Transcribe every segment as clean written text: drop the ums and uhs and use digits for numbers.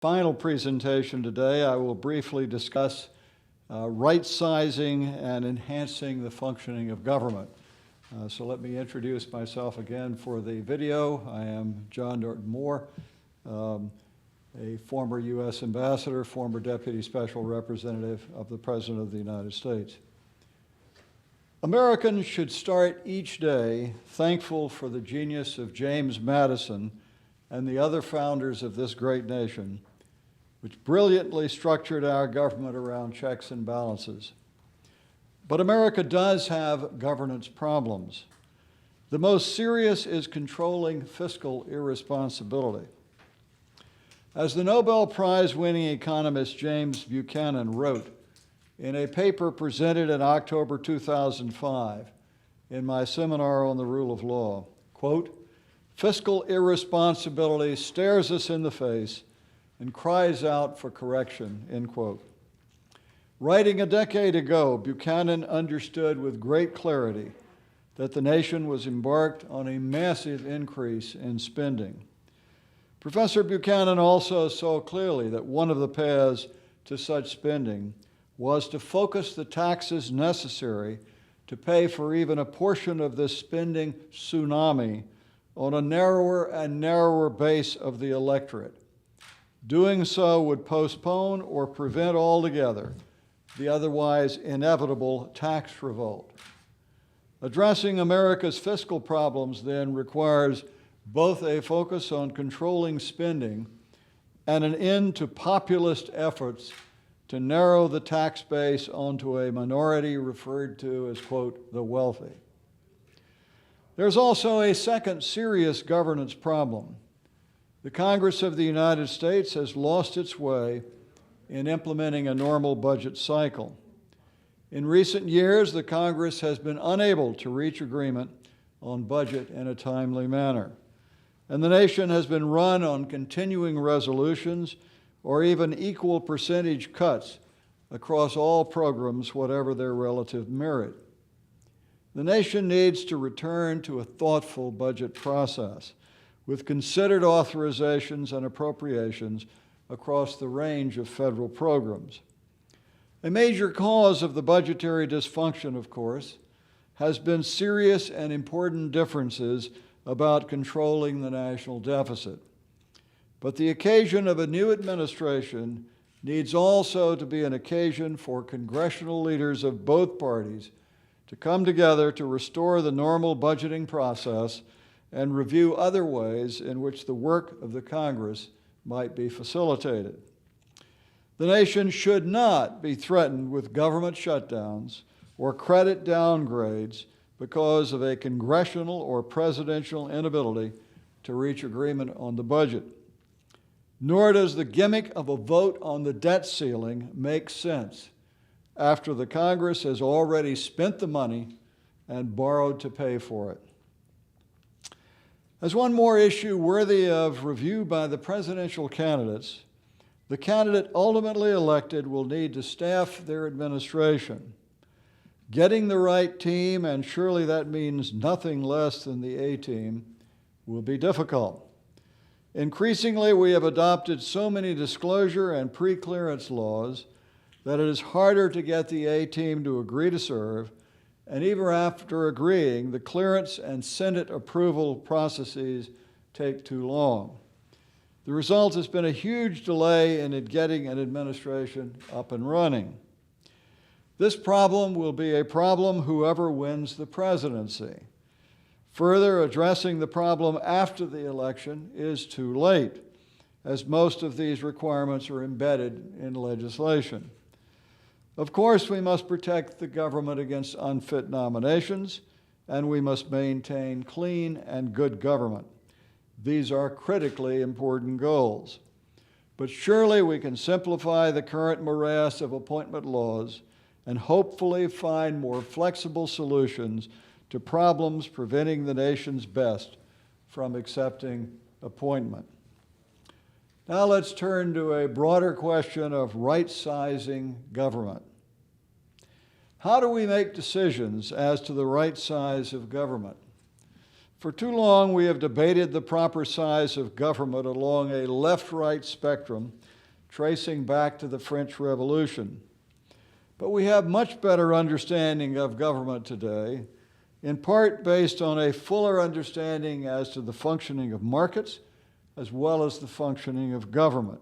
Final presentation today, I will briefly discuss right-sizing and enhancing the functioning of government. So let me introduce myself again for the video. I am John Norton Moore, a former U.S. ambassador, former deputy special representative of the President of the United States. Americans should start each day thankful for the genius of James Madison and the other founders of this great nation, which brilliantly structured our government around checks and balances. But America does have governance problems. The most serious is controlling fiscal irresponsibility. As the Nobel Prize-winning economist James Buchanan wrote in a paper presented in October 2005 in my seminar on the rule of law, quote, "Fiscal irresponsibility stares us in the face and cries out for correction," end quote. Writing a decade ago, Buchanan understood with great clarity that the nation was embarked on a massive increase in spending. Professor Buchanan also saw clearly that one of the paths to such spending was to focus the taxes necessary to pay for even a portion of this spending tsunami on a narrower and narrower base of the electorate. Doing so would postpone or prevent altogether the otherwise inevitable tax revolt. Addressing America's fiscal problems then requires both a focus on controlling spending and an end to populist efforts to narrow the tax base onto a minority referred to as, quote, the wealthy. There's also a second serious governance problem. The Congress of the United States has lost its way in implementing a normal budget cycle. In recent years, the Congress has been unable to reach agreement on budget in a timely manner, and the nation has been run on continuing resolutions or even equal percentage cuts across all programs, whatever their relative merit. The nation needs to return to a thoughtful budget process with considered authorizations and appropriations across the range of federal programs. A major cause of the budgetary dysfunction, of course, has been serious and important differences about controlling the national deficit. But the occasion of a new administration needs also to be an occasion for congressional leaders of both parties to come together to restore the normal budgeting process and review other ways in which the work of the Congress might be facilitated. The nation should not be threatened with government shutdowns or credit downgrades because of a congressional or presidential inability to reach agreement on the budget. Nor does the gimmick of a vote on the debt ceiling make sense after the Congress has already spent the money and borrowed to pay for it. As one more issue worthy of review by the presidential candidates, the candidate ultimately elected will need to staff their administration. Getting the right team, and surely that means nothing less than the A-team, will be difficult. Increasingly, we have adopted so many disclosure and pre-clearance laws that it is harder to get the A-team to agree to serve, and even after agreeing, the clearance and Senate approval processes take too long. The result has been a huge delay in getting an administration up and running. This problem will be a problem whoever wins the presidency. Further, addressing the problem after the election is too late, as most of these requirements are embedded in legislation. Of course, we must protect the government against unfit nominations, and we must maintain clean and good government. These are critically important goals. But surely we can simplify the current morass of appointment laws and hopefully find more flexible solutions to problems preventing the nation's best from accepting appointment. Now let's turn to a broader question of right-sizing government. How do we make decisions as to the right size of government? For too long, we have debated the proper size of government along a left-right spectrum tracing back to the French Revolution. But we have much better understanding of government today, in part based on a fuller understanding as to the functioning of markets as well as the functioning of government.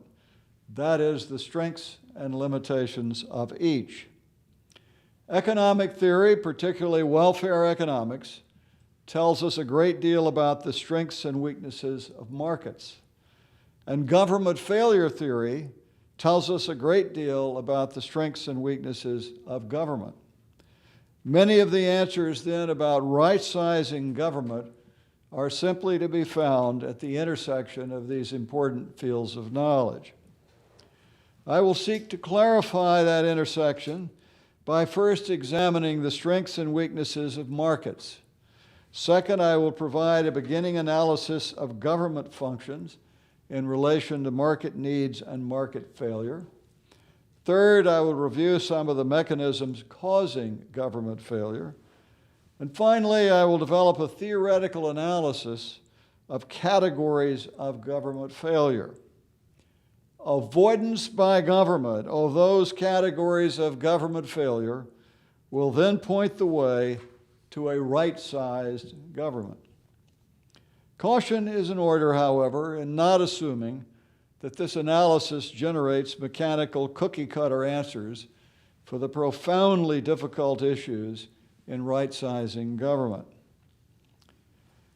That is, the strengths and limitations of each. Economic theory, particularly welfare economics, tells us a great deal about the strengths and weaknesses of markets. And government failure theory tells us a great deal about the strengths and weaknesses of government. Many of the answers then about right-sizing government are simply to be found at the intersection of these important fields of knowledge. I will seek to clarify that intersection by first examining the strengths and weaknesses of markets. Second, I will provide a beginning analysis of government functions in relation to market needs and market failure. Third, I will review some of the mechanisms causing government failure. And finally, I will develop a theoretical analysis of categories of government failure. Avoidance by government of those categories of government failure will then point the way to a right-sized government. Caution is in order, however, in not assuming that this analysis generates mechanical cookie-cutter answers for the profoundly difficult issues in right-sizing government.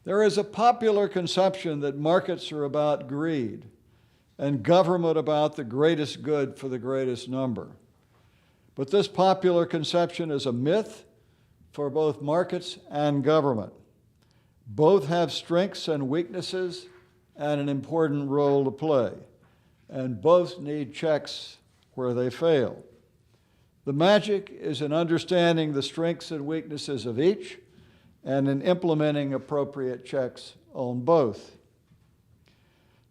There is a popular conception that markets are about greed and government about the greatest good for the greatest number. But this popular conception is a myth for both markets and government. Both have strengths and weaknesses and an important role to play, and both need checks where they fail. The magic is in understanding the strengths and weaknesses of each and in implementing appropriate checks on both.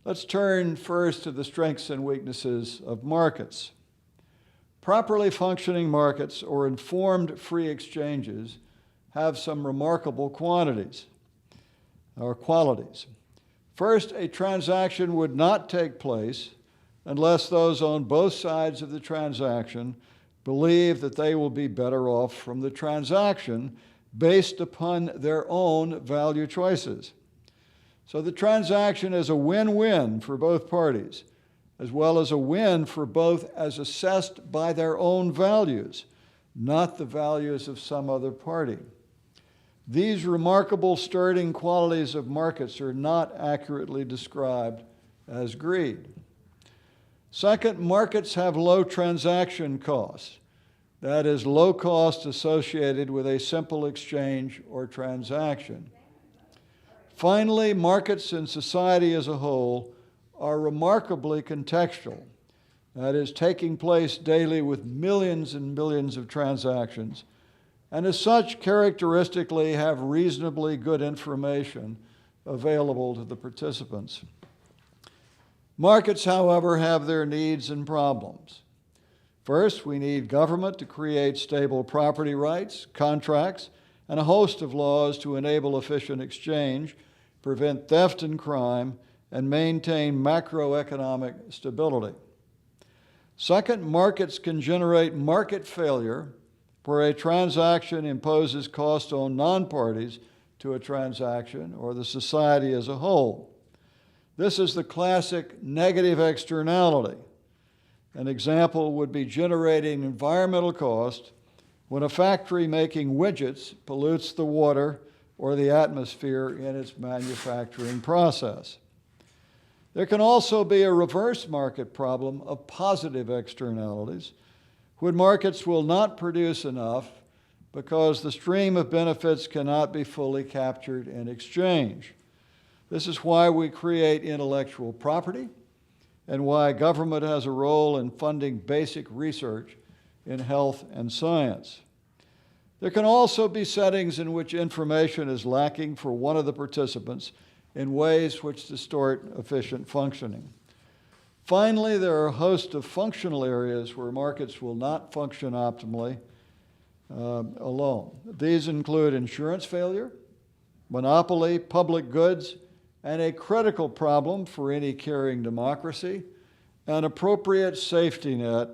Let's turn first to the strengths and weaknesses of markets. Properly functioning markets or informed free exchanges have some remarkable qualities. First, a transaction would not take place unless those on both sides of the transaction believe that they will be better off from the transaction based upon their own value choices. So the transaction is a win-win for both parties, as well as a win for both as assessed by their own values, not the values of some other party. These remarkable starting qualities of markets are not accurately described as greed. Second, markets have low transaction costs. That is, low cost associated with a simple exchange or transaction. Finally, markets and society as a whole are remarkably contextual. That is, taking place daily with millions and millions of transactions, and as such characteristically have reasonably good information available to the participants. Markets, however, have their needs and problems. First, we need government to create stable property rights, contracts, and a host of laws to enable efficient exchange, prevent theft and crime, and maintain macroeconomic stability. Second, markets can generate market failure where a transaction imposes cost on non-parties to a transaction or the society as a whole. This is the classic negative externality. An example would be generating environmental cost when a factory making widgets pollutes the water or the atmosphere in its manufacturing process. There can also be a reverse market problem of positive externalities when markets will not produce enough because the stream of benefits cannot be fully captured in exchange. This is why we create intellectual property and why government has a role in funding basic research in health and science. There can also be settings in which information is lacking for one of the participants in ways which distort efficient functioning. Finally, there are a host of functional areas where markets will not function optimally alone. These include insurance failure, monopoly, public goods, and a critical problem for any caring democracy, an appropriate safety net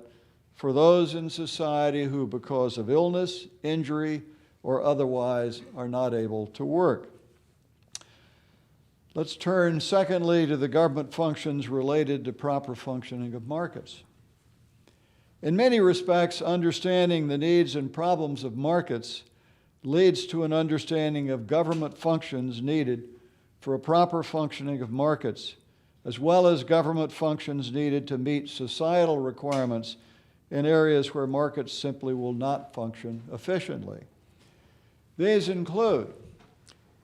for those in society who, because of illness, injury, or otherwise, are not able to work. Let's turn, secondly, to the government functions related to proper functioning of markets. In many respects, understanding the needs and problems of markets leads to an understanding of government functions needed for a proper functioning of markets, as well as government functions needed to meet societal requirements in areas where markets simply will not function efficiently. These include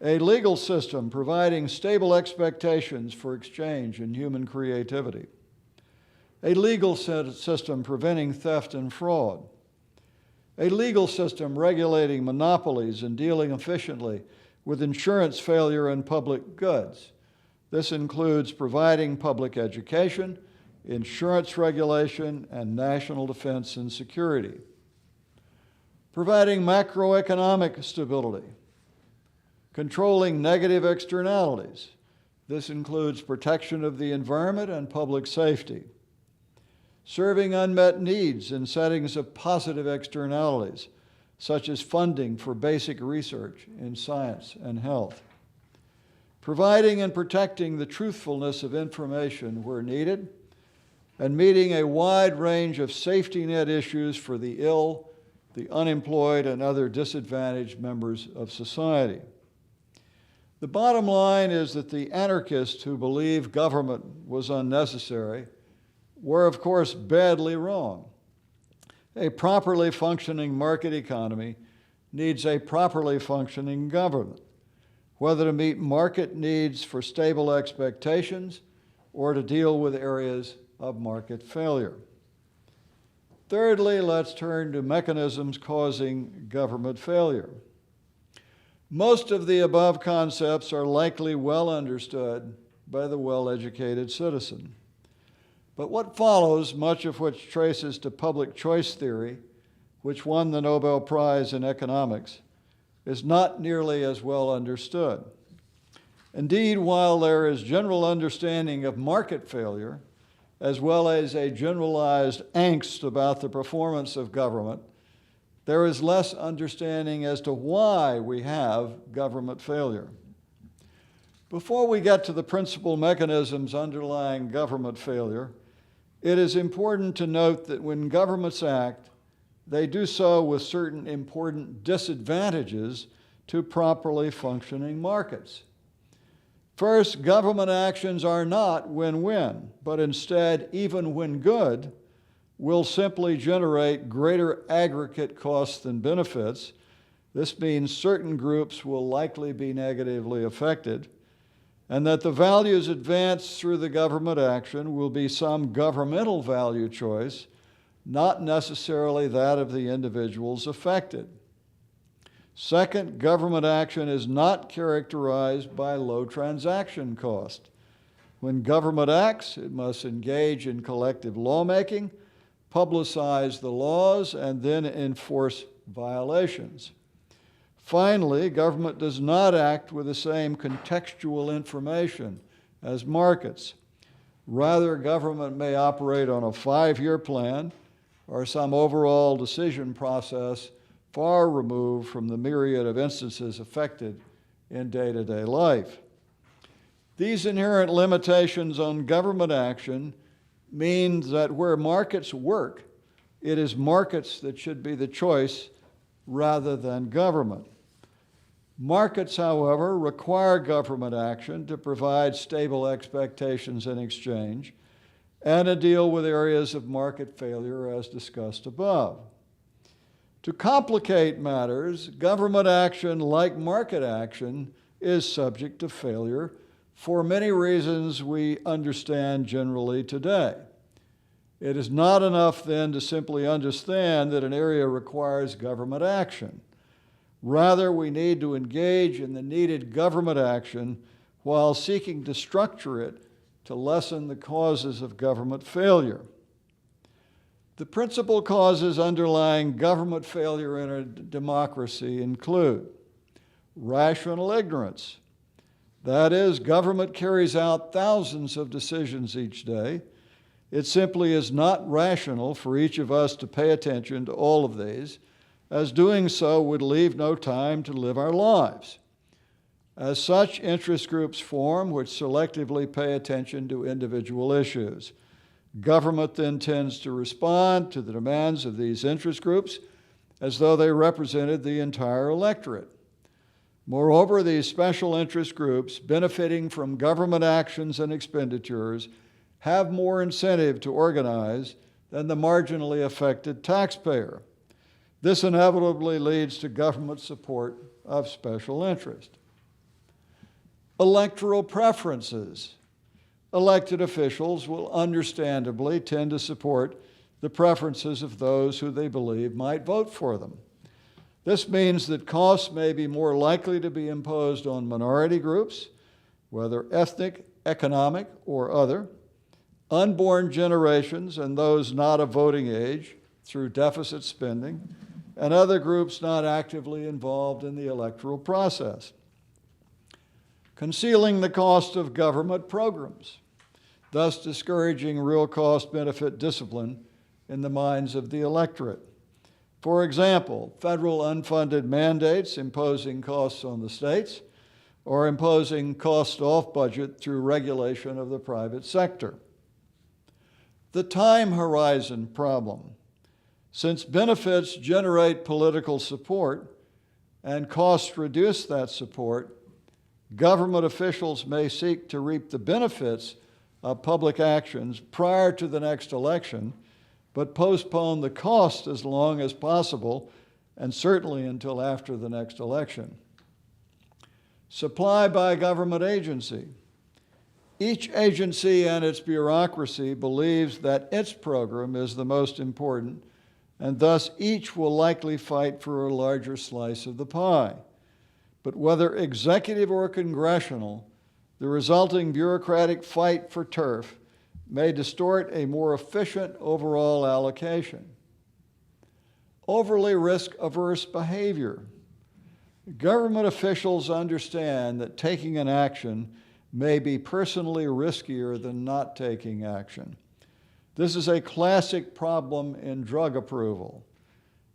a legal system providing stable expectations for exchange and human creativity, a legal system preventing theft and fraud, a legal system regulating monopolies and dealing efficiently with insurance failure and public goods. This includes providing public education, insurance regulation, and national defense and security. Providing macroeconomic stability, controlling negative externalities. This includes protection of the environment and public safety. Serving unmet needs in settings of positive externalities, such as funding for basic research in science and health. Providing and protecting the truthfulness of information where needed, and meeting a wide range of safety net issues for the ill, the unemployed, and other disadvantaged members of society. The bottom line is that the anarchists who believed government was unnecessary were, of course, badly wrong. A properly functioning market economy needs a properly functioning government, whether to meet market needs for stable expectations or to deal with areas of market failure. Thirdly, let's turn to mechanisms causing government failure. Most of the above concepts are likely well understood by the well-educated citizen. But what follows, much of which traces to public choice theory, which won the Nobel Prize in economics, is not nearly as well understood. Indeed, while there is general understanding of market failure, as well as a generalized angst about the performance of government, there is less understanding as to why we have government failure. Before we get to the principal mechanisms underlying government failure, it is important to note that when governments act, they do so with certain important disadvantages to properly functioning markets. First, government actions are not win-win, but instead, even when good, will simply generate greater aggregate costs than benefits. This means certain groups will likely be negatively affected, and that the values advanced through the government action will be some governmental value choice, not necessarily that of the individuals affected. Second, government action is not characterized by low transaction cost. When government acts, it must engage in collective lawmaking, publicize the laws, and then enforce violations. Finally, government does not act with the same contextual information as markets. Rather, government may operate on a 5-year plan or some overall decision process far removed from the myriad of instances affected in day-to-day life. These inherent limitations on government action mean that where markets work, it is markets that should be the choice rather than government. Markets, however, require government action to provide stable expectations in exchange and to deal with areas of market failure as discussed above. To complicate matters, government action, like market action, is subject to failure for many reasons we understand generally today. It is not enough then to simply understand that an area requires government action. Rather, we need to engage in the needed government action while seeking to structure it to lessen the causes of government failure. The principal causes underlying government failure in a democracy include rational ignorance. That is, government carries out thousands of decisions each day, It simply is not rational for each of us to pay attention to all of these, as doing so would leave no time to live our lives. As such, interest groups form which selectively pay attention to individual issues. Government then tends to respond to the demands of these interest groups as though they represented the entire electorate. Moreover, these special interest groups, benefiting from government actions and expenditures, have more incentive to organize than the marginally affected taxpayer. This inevitably leads to government support of special interest. Electoral preferences. Elected officials will understandably tend to support the preferences of those who they believe might vote for them. This means that costs may be more likely to be imposed on minority groups, whether ethnic, economic, or other, unborn generations and those not of voting age through deficit spending, and other groups not actively involved in the electoral process. Concealing the cost of government programs, thus discouraging real cost-benefit discipline in the minds of the electorate. For example, federal unfunded mandates imposing costs on the states, or imposing costs off budget through regulation of the private sector. The time horizon problem. Since benefits generate political support and costs reduce that support, government officials may seek to reap the benefits of public actions prior to the next election, but postpone the cost as long as possible, and certainly until after the next election. Supply by government agency. Each agency and its bureaucracy believes that its program is the most important, and thus each will likely fight for a larger slice of the pie. But whether executive or congressional, the resulting bureaucratic fight for turf may distort a more efficient overall allocation. Overly risk-averse behavior. Government officials understand that taking an action may be personally riskier than not taking action. This is a classic problem in drug approval.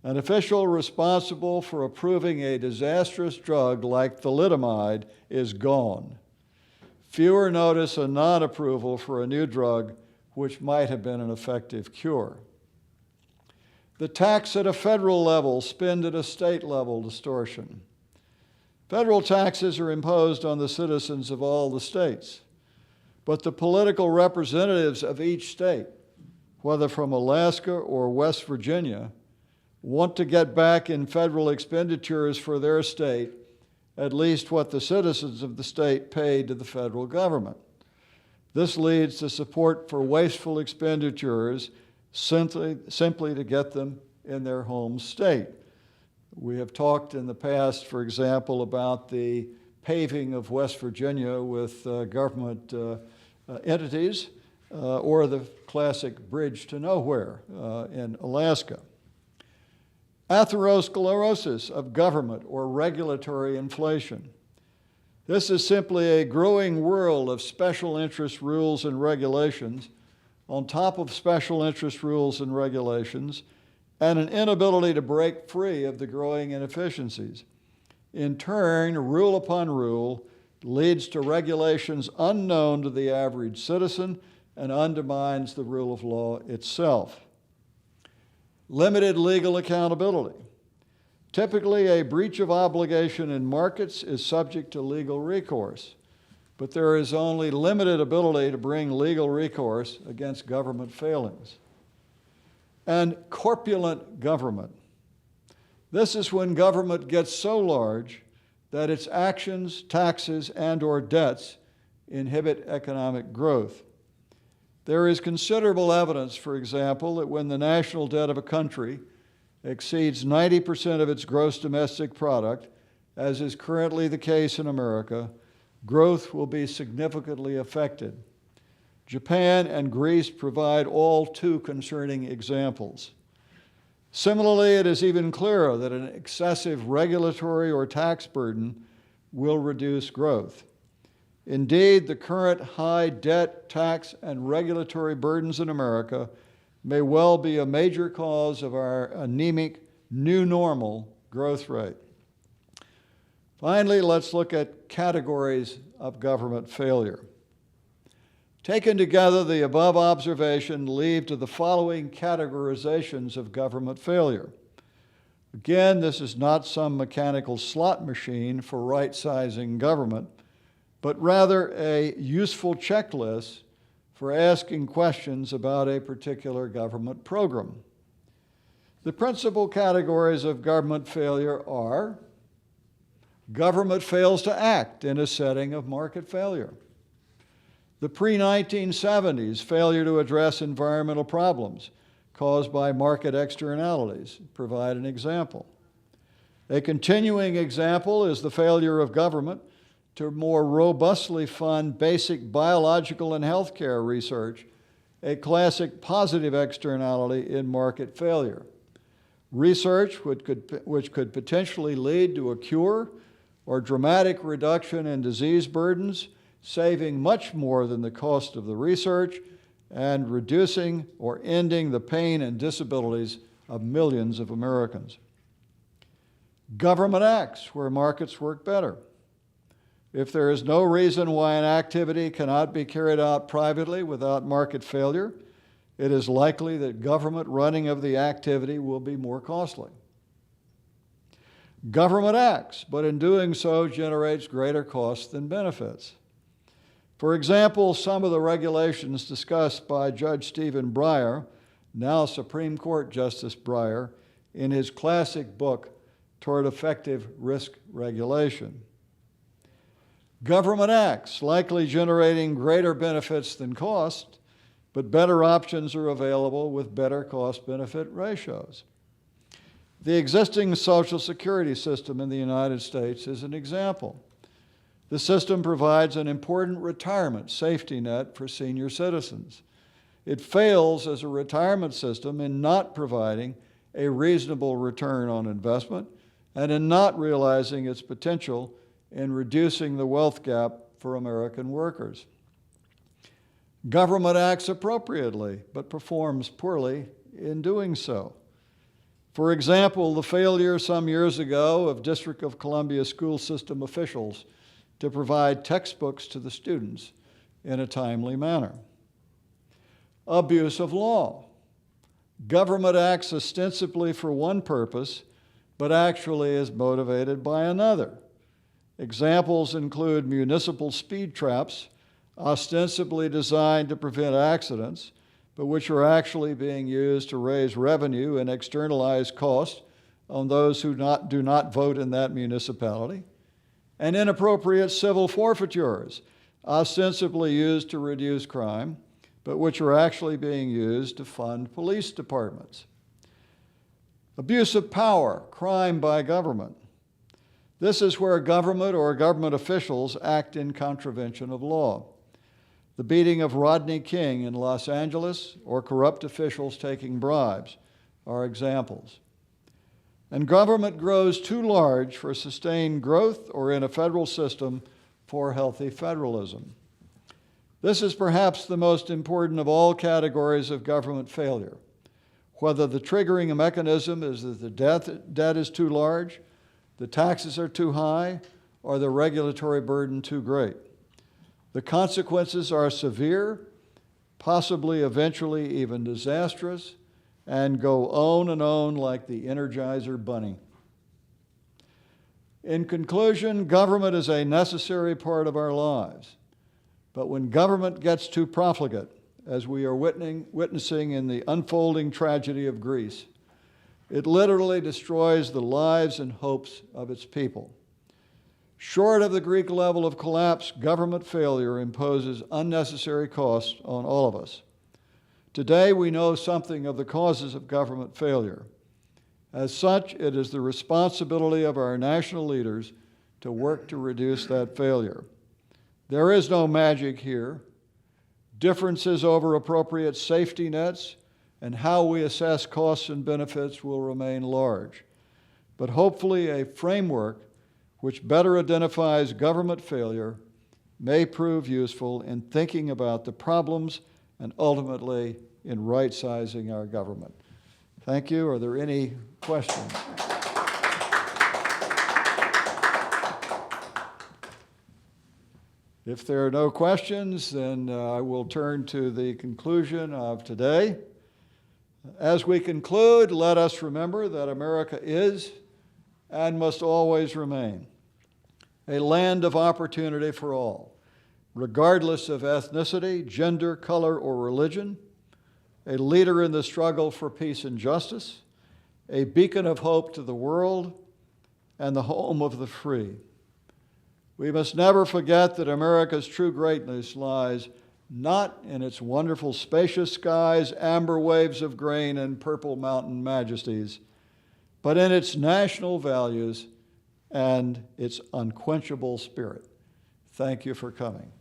An official responsible for approving a disastrous drug like thalidomide is gone. Fewer notice a non-approval for a new drug which might have been an effective cure. The tax at a federal level, spend at a state level distortion. Federal taxes are imposed on the citizens of all the states, but the political representatives of each state, whether from Alaska or West Virginia, want to get back in federal expenditures for their state at least what the citizens of the state paid to the federal government. This leads to support for wasteful expenditures simply to get them in their home state. We have talked in the past, for example, about the paving of West Virginia with government entities, or the classic bridge to nowhere in Alaska. Atherosclerosis of government or regulatory inflation. This is simply a growing world of special interest rules and regulations on top of special interest rules and regulations, and an inability to break free of the growing inefficiencies. In turn, rule upon rule leads to regulations unknown to the average citizen and undermines the rule of law itself. Limited legal accountability. Typically, a breach of obligation in markets is subject to legal recourse, but there is only limited ability to bring legal recourse against government failings. And corpulent government. This is when government gets so large that its actions, taxes, and/or debts inhibit economic growth. There is considerable evidence, for example, that when the national debt of a country exceeds 90% of its gross domestic product, as is currently the case in America, growth will be significantly affected. Japan and Greece provide all too concerning examples. Similarly, it is even clearer that an excessive regulatory or tax burden will reduce growth. Indeed, the current high debt, tax, and regulatory burdens in America may well be a major cause of our anemic new normal growth rate. Finally, let's look at categories of government failure. Taken together, the above observation lead to the following categorizations of government failure. Again, this is not some mechanical slot machine for right-sizing government, but rather a useful checklist for asking questions about a particular government program. The principal categories of government failure are: government fails to act in a setting of market failure. The pre-1970s failure to address environmental problems caused by market externalities provide an example. A continuing example is the failure of government to more robustly fund basic biological and healthcare research, a classic positive externality in market failure. Research which could potentially lead to a cure or dramatic reduction in disease burdens, saving much more than the cost of the research and reducing or ending the pain and disabilities of millions of Americans. Government acts where markets work better. If there is no reason why an activity cannot be carried out privately without market failure, it is likely that government running of the activity will be more costly. Government acts, but in doing so generates greater costs than benefits. For example, some of the regulations discussed by Judge Stephen Breyer, now Supreme Court Justice Breyer, in his classic book, Toward Effective Risk Regulation. Government acts, likely generating greater benefits than cost, but better options are available with better cost-benefit ratios. The existing Social Security system in the United States is an example. The system provides an important retirement safety net for senior citizens. It fails as a retirement system in not providing a reasonable return on investment and in not realizing its potential in reducing the wealth gap for American workers. Government acts appropriately, but performs poorly in doing so. For example, the failure some years ago of District of Columbia school system officials to provide textbooks to the students in a timely manner. Abuse of law. Government acts ostensibly for one purpose, but actually is motivated by another. Examples include municipal speed traps, ostensibly designed to prevent accidents, but which are actually being used to raise revenue and externalize costs on those who do not vote in that municipality, and inappropriate civil forfeitures, ostensibly used to reduce crime, but which are actually being used to fund police departments. Abuse of power, crime by government. This is where government or government officials act in contravention of law. The beating of Rodney King in Los Angeles or corrupt officials taking bribes are examples. And government grows too large for sustained growth or in a federal system for healthy federalism. This is perhaps the most important of all categories of government failure. Whether the triggering mechanism is that the debt is too large, the taxes are too high, or the regulatory burden too great. The consequences are severe, possibly eventually even disastrous, and go on and on like the Energizer Bunny. In conclusion, government is a necessary part of our lives. But when government gets too profligate, as we are witnessing in the unfolding tragedy of Greece, it literally destroys the lives and hopes of its people. Short of the Greek level of collapse, government failure imposes unnecessary costs on all of us. Today, we know something of the causes of government failure. As such, it is the responsibility of our national leaders to work to reduce that failure. There is no magic here. Differences over appropriate safety nets and how we assess costs and benefits will remain large. But hopefully a framework which better identifies government failure may prove useful in thinking about the problems and ultimately in right-sizing our government. Thank you. Are there any questions? If there are no questions, then I will turn to the conclusion of today. As we conclude, let us remember that America is and must always remain a land of opportunity for all, regardless of ethnicity, gender, color, or religion, a leader in the struggle for peace and justice, a beacon of hope to the world, and the home of the free. We must never forget that America's true greatness lies not in its wonderful spacious skies, amber waves of grain, and purple mountain majesties, but in its national values and its unquenchable spirit. Thank you for coming.